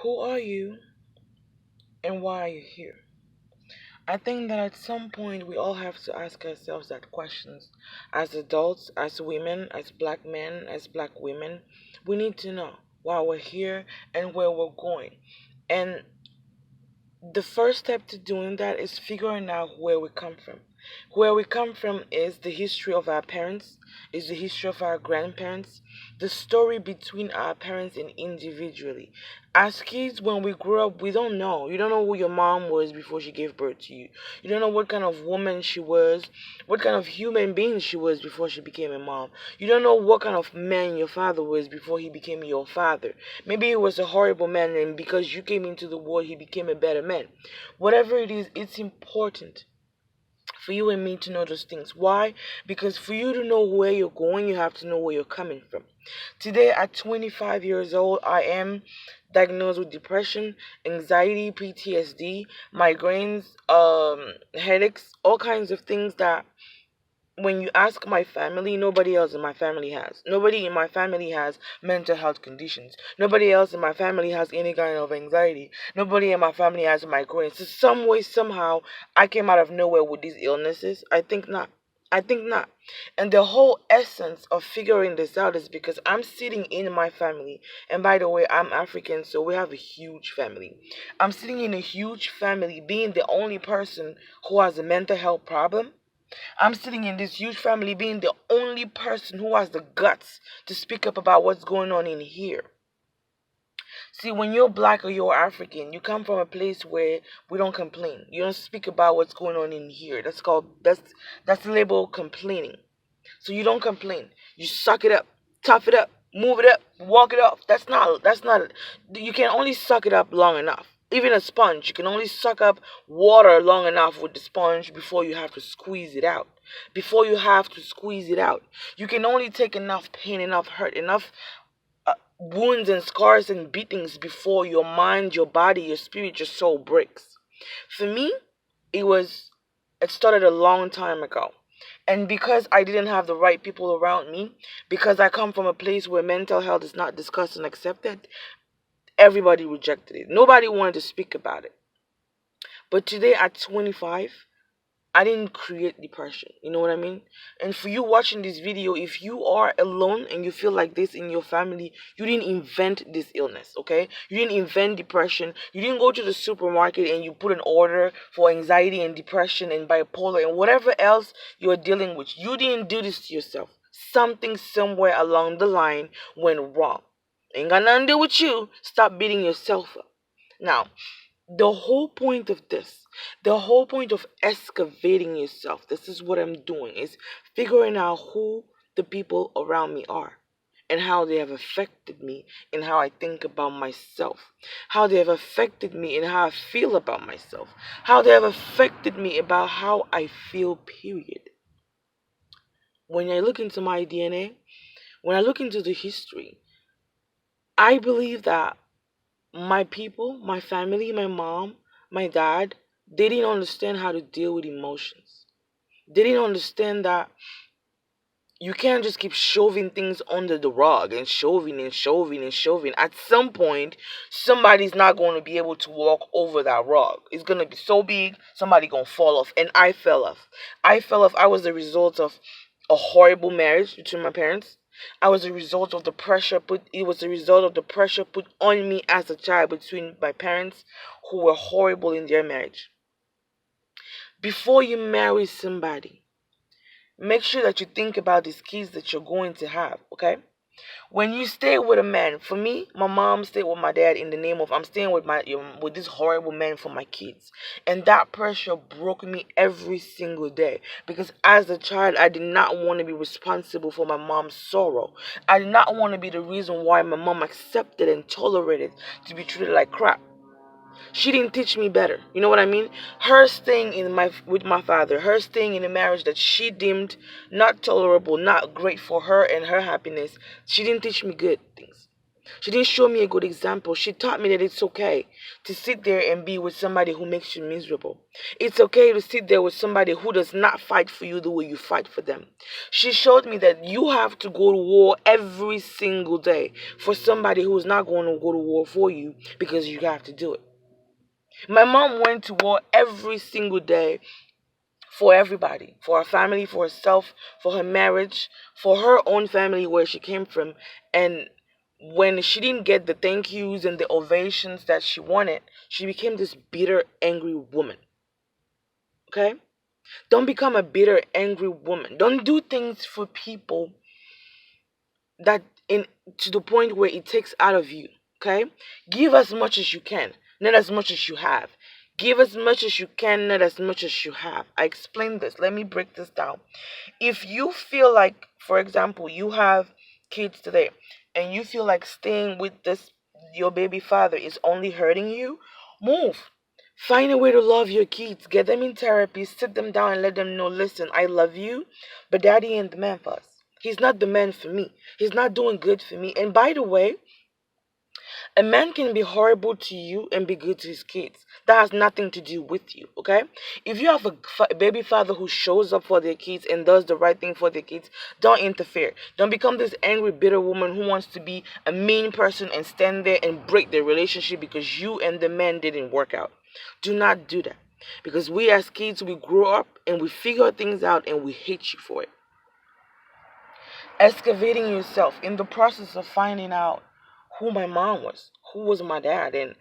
Who are you and why are you here? I think that at some point we all have to ask ourselves that questions. As adults, as women, as black men, as black women, we need to know why we're here and where we're going. And the first step to doing that is figuring out where we come from. Where we come from is the history of our parents, is the history of our grandparents, the story between our parents and individually. As kids, when we grow up, we don't know. You don't know who your mom was before she gave birth to you. You don't know what kind of woman she was, what kind of human being she was before she became a mom. You don't know what kind of man your father was before he became your father. Maybe he was a horrible man, and because you came into the world, he became a better man. Whatever it is, it's important for you and me to know those things. Why? Because for you to know where you're going, you have to know where you're coming from. Today, at 25 years old, I am diagnosed with depression, anxiety, PTSD, migraines, headaches, all kinds of things that when you ask my family, nobody else in my family has. Nobody in my family has mental health conditions. Nobody else in my family has any kind of anxiety. Nobody in my family has migraines. So some way, somehow, I came out of nowhere with these illnesses. I think not. I think not. And the whole essence of figuring this out is because I'm sitting in my family. And by the way, I'm African, so we have a huge family. I'm sitting in a huge family, being the only person who has a mental health problem. I'm sitting in this huge family being the only person who has the guts to speak up about what's going on in here. See, when you're black or you're African, you come from a place where we don't complain. You don't speak about what's going on in here. That's labeled complaining. So you don't complain. You suck it up, tough it up, move it up, walk it off. That's not you can only suck it up long enough. Even a sponge, you can only suck up water long enough with the sponge before you have to squeeze it out. Before you have to squeeze it out. You can only take enough pain, enough hurt, enough wounds and scars and beatings before your mind, your body, your spirit, your soul breaks. For me, it was it started a long time ago. And because I didn't have the right people around me, because I come from a place where mental health is not discussed and accepted, everybody rejected it. Nobody wanted to speak about it. But today at 25, I didn't create depression. You know what I mean? And for you watching this video, if you are alone and you feel like this in your family, you didn't invent this illness, okay? You didn't invent depression. You didn't go to the supermarket and you put an order for anxiety and depression and bipolar and whatever else you're dealing with. You didn't do this to yourself. Something somewhere along the line went wrong. Ain't got nothing to do with you. Stop beating yourself up. Now, the whole point of this, the whole point of excavating yourself, this is what I'm doing, is figuring out who the people around me are and how they have affected me in how I think about myself, how they have affected me in how I feel about myself, how they have affected me about how I feel, period. When I look into my DNA, when I look into the history, I believe that my people, my family, my mom, my dad, they didn't understand how to deal with emotions. They didn't understand that you can't just keep shoving things under the rug and shoving and shoving and shoving. At some point, somebody's not going to be able to walk over that rug. It's going to be so big, somebody going to fall off. And I fell off. I fell off. I was the result of a horrible marriage between my parents. I was a result of the pressure put it was a result of the pressure put on me as a child between my parents who were horrible in their marriage. Before you marry somebody, make sure that you think about these kids that you're going to have, okay? When you stay with a man, for me, my mom stayed with my dad in the name of I'm staying with my with this horrible man for my kids, and that pressure broke me every single day because as a child, I did not want to be responsible for my mom's sorrow. I did not want to be the reason why my mom accepted and tolerated to be treated like crap. She didn't teach me better. You know what I mean? Her staying in my with my father, her staying in a marriage that she deemed not tolerable, not great for her and her happiness. She didn't teach me good things. She didn't show me a good example. She taught me that it's okay to sit there and be with somebody who makes you miserable. It's okay to sit there with somebody who does not fight for you the way you fight for them. She showed me that you have to go to war every single day for somebody who's not going to go to war for you because you have to do it. My mom went to war every single day for everybody, for her family, for herself, for her marriage, for her own family where she came from. And when she didn't get the thank yous and the ovations that she wanted, she became this bitter, angry woman. Okay? Don't become a bitter, angry woman. Don't do things for people that in to the point where it takes out of you. Okay? Give as much as you can, not as much as you have. Give as much as you can, not as much as you have. I explained this. Let me break this down. If you feel like, for example, you have kids today and you feel like staying with this your baby father is only hurting you, move. Find a way to love your kids. Get them in therapy, sit them down and let them know, listen, I love you, but daddy ain't the man for us. He's not the man for me. He's not doing good for me. And by the way, a man can be horrible to you and be good to his kids. That has nothing to do with you, okay? If you have a baby father who shows up for their kids and does the right thing for their kids, don't interfere. Don't become this angry, bitter woman who wants to be a mean person and stand there and break the relationship because you and the man didn't work out. Do not do that. Because we as kids, we grow up and we figure things out and we hate you for it. Excavating yourself in the process of finding out who my mom was, who was my dad, and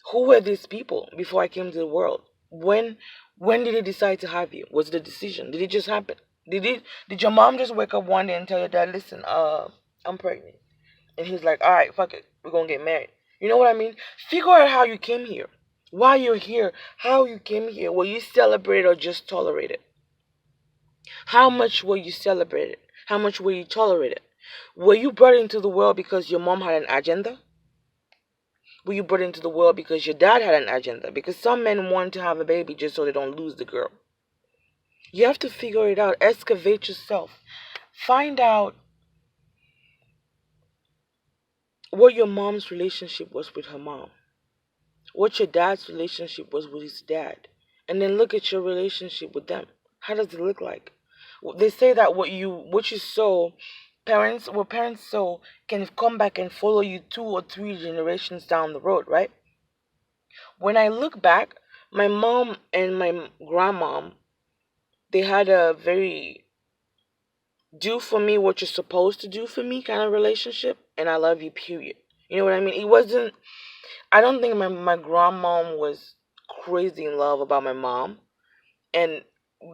who were these people before I came to the world. When did they decide to have you? Was it a decision? Did it just happen? Did your mom just wake up one day and tell your dad, listen, I'm pregnant? And he's like, all right, fuck it, we're gonna get married. You know what I mean? Figure out how you came here. Why you're here, how you came here. Were you celebrated or just tolerated? How much were you celebrated? How much were you tolerated? Were you brought into the world because your mom had an agenda? Were you brought into the world because your dad had an agenda? Because some men want to have a baby just so they don't lose the girl. You have to figure it out. Excavate yourself. Find out what your mom's relationship was with her mom. What your dad's relationship was with his dad. And then look at your relationship with them. How does it look like? They say that what you sow, what parents sow can come back and follow you 2 or 3 generations down the road, right? When I look back, my mom and my grandmom, they had a very do for me what you're supposed to do for me kind of relationship, and I love you, period. You know what I mean? It wasn't, I don't think my grandmom was crazy in love about my mom. And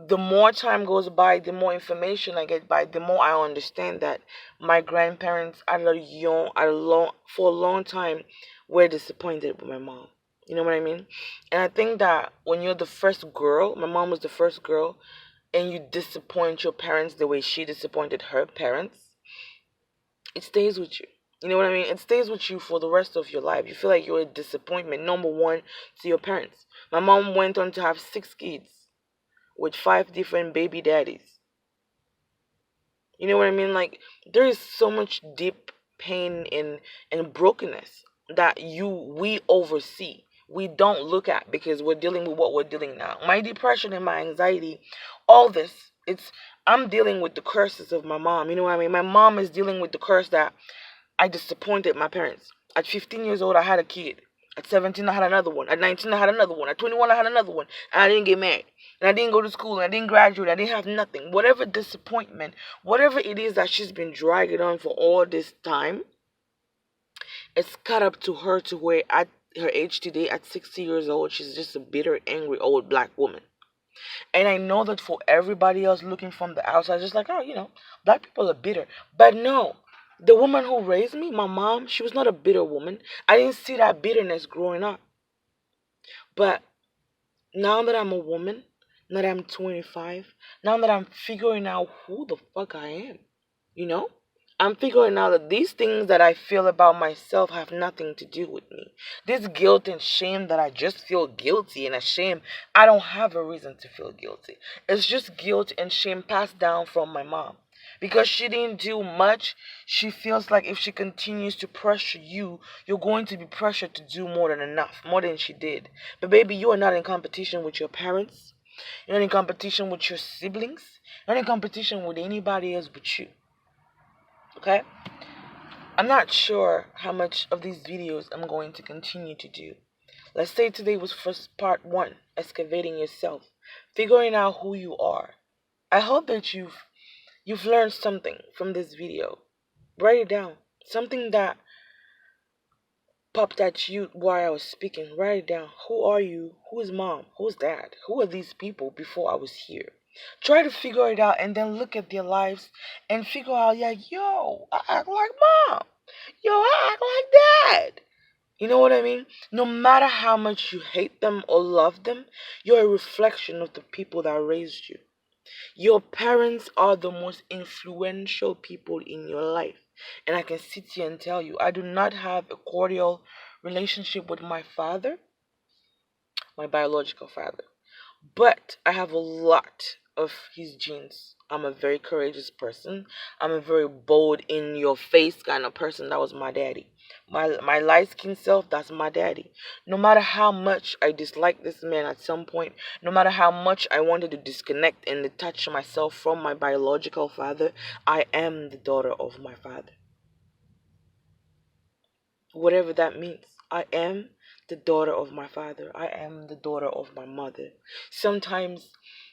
the more time goes by, the more information I get by, the more I understand that my grandparents for a long time were disappointed with my mom. You know what I mean? And I think that when you're the first girl, my mom was the first girl, and you disappoint your parents the way she disappointed her parents, it stays with you. You know what I mean? It stays with you for the rest of your life. You feel like you're a disappointment, number one, to your parents. My mom went on to have 6 kids with 5 different baby daddies. You know what I mean? Like there is so much deep pain and brokenness that we oversee. We don't look at because we're dealing with what we're dealing now. My depression and my anxiety, all this, it's I'm dealing with the curses of my mom. You know what I mean? My mom is dealing with the curse that I disappointed my parents. At 15 years old, I had a kid. At 17, I had another one. At 19, I had another one. At 21, I had another one. And I didn't get married. And I didn't go to school. And I didn't graduate. I didn't have nothing. Whatever disappointment, whatever it is that she's been dragging on for all this time, it's caught up to her to where at her age today, at 60 years old, she's just a bitter, angry old black woman. And I know that for everybody else looking from the outside, just like, oh, black people are bitter. But no, the woman who raised me, my mom, she was not a bitter woman. I didn't see that bitterness growing up. But now that I'm a woman, now that I'm 25, now that I'm figuring out who the fuck I am, you know? I'm figuring out that these things that I feel about myself have nothing to do with me. This guilt and shame that I just feel guilty and ashamed, I don't have a reason to feel guilty. It's just guilt and shame passed down from my mom. Because she didn't do much, she feels like if she continues to pressure you, you're going to be pressured to do more than enough, more than she did. But baby, you are not in competition with your parents. You're not in competition with your siblings. You're not in competition with anybody else but you. Okay? I'm not sure how much of these videos I'm going to continue to do. Let's say today was first part one, excavating yourself, figuring out who you are. I hope that you've learned something from this video. Write it down. Something that popped at you while I was speaking. Write it down. Who are you? Who's mom? Who's dad? Who are these people before I was here? Try to figure it out and then look at their lives and figure out, yeah, yo, I act like mom. Yo, I act like dad. You know what I mean? No matter how much you hate them or love them, you're a reflection of the people that raised you. Your parents are the most influential people in your life. And I can sit here and tell you, I do not have a cordial relationship with my father, my biological father. But I have a lot of his genes. I'm a very courageous person. I'm a very bold in your face kind of person. That was my daddy. My light skinned self, that's my daddy. No matter how much I dislike this man at some point, no matter how much I wanted to disconnect and detach myself from my biological father, I am the daughter of my father. Whatever that means. I am the daughter of my father. I am the daughter of my mother. Sometimes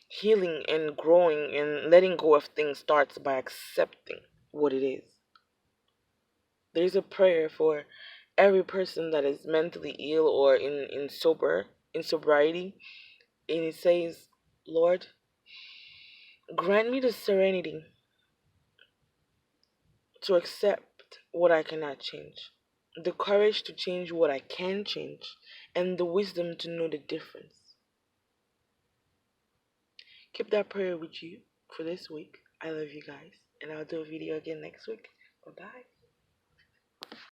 healing and growing and letting go of things starts by accepting what it is. There's a prayer for every person that is mentally ill or in sobriety, and it says, Lord, grant me the serenity to accept what I cannot change, the courage to change what I can change, and the wisdom to know the difference. Keep that prayer with you for this week. I love you guys, and I'll do a video again next week. Bye bye.